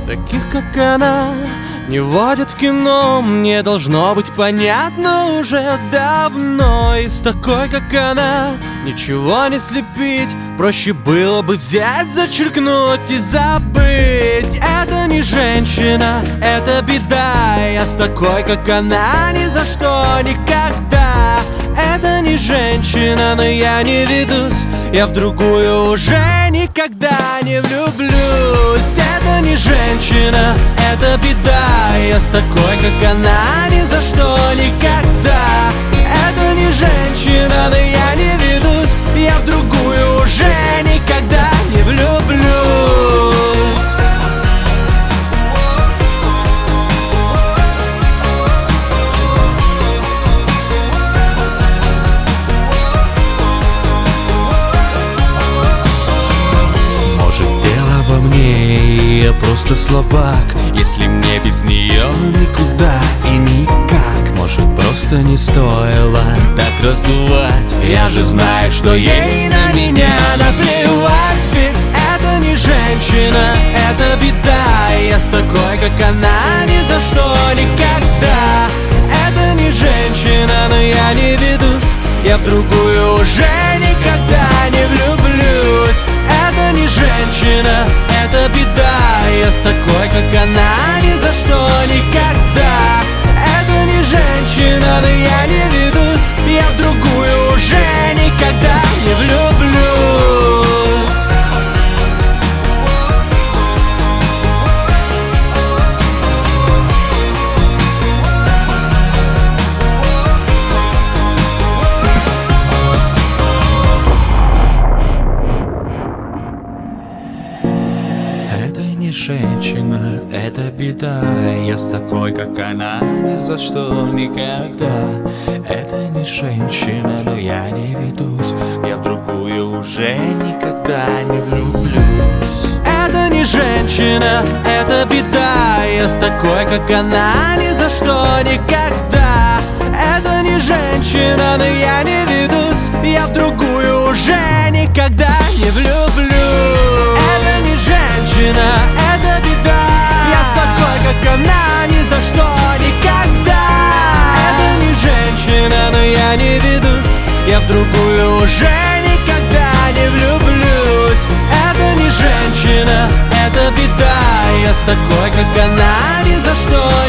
Таких, как она, не водят в кино. Мне должно быть понятно уже давно. И с такой, как она, ничего не слепить. Проще было бы взять, зачеркнуть и забыть. Это не женщина, это беда. Я с такой, как она, ни за что, никогда. Это не женщина, но я не ведусь. Я в другую уже никогда не влюблюсь. Это не женщина, это беда. Я с такой, как она, ни за что, никогда. Это не женщина, но я не ведусь. Я в другую уже никогда не влюблюсь. Я просто слабак, если мне без нее никуда и никак. Может, просто не стоило так раздувать. Я же знаю, что ей на меня наплевать. Ведь это не женщина, это беда. Я с такой, как она, ни за что, никогда. Это не женщина, но я не ведусь. Я в другую уже никогда не влюблюсь. Это не женщина, это беда. Я с такой, как она, ни за что, никогда. Это не женщина, но я не ведусь. Я в другую уже никогда не влюблюсь. Женщина, это беда. Я с такой, как она, ни за что, никогда. Это не женщина, но я не ведусь. Я в другую уже никогда не влюблюсь. Это не женщина, это беда. Я с такой, как она, ни за что, никогда. Это не женщина, но я не ведусь. Я в другую уже никогда не влюблюсь. Это не женщина, это беда. Я с такой, как она, ни за что, никогда. Это не женщина, но я не ведусь. Я в другую уже никогда не влюблюсь. Это не женщина, это беда. Я с такой, как она, ни за что,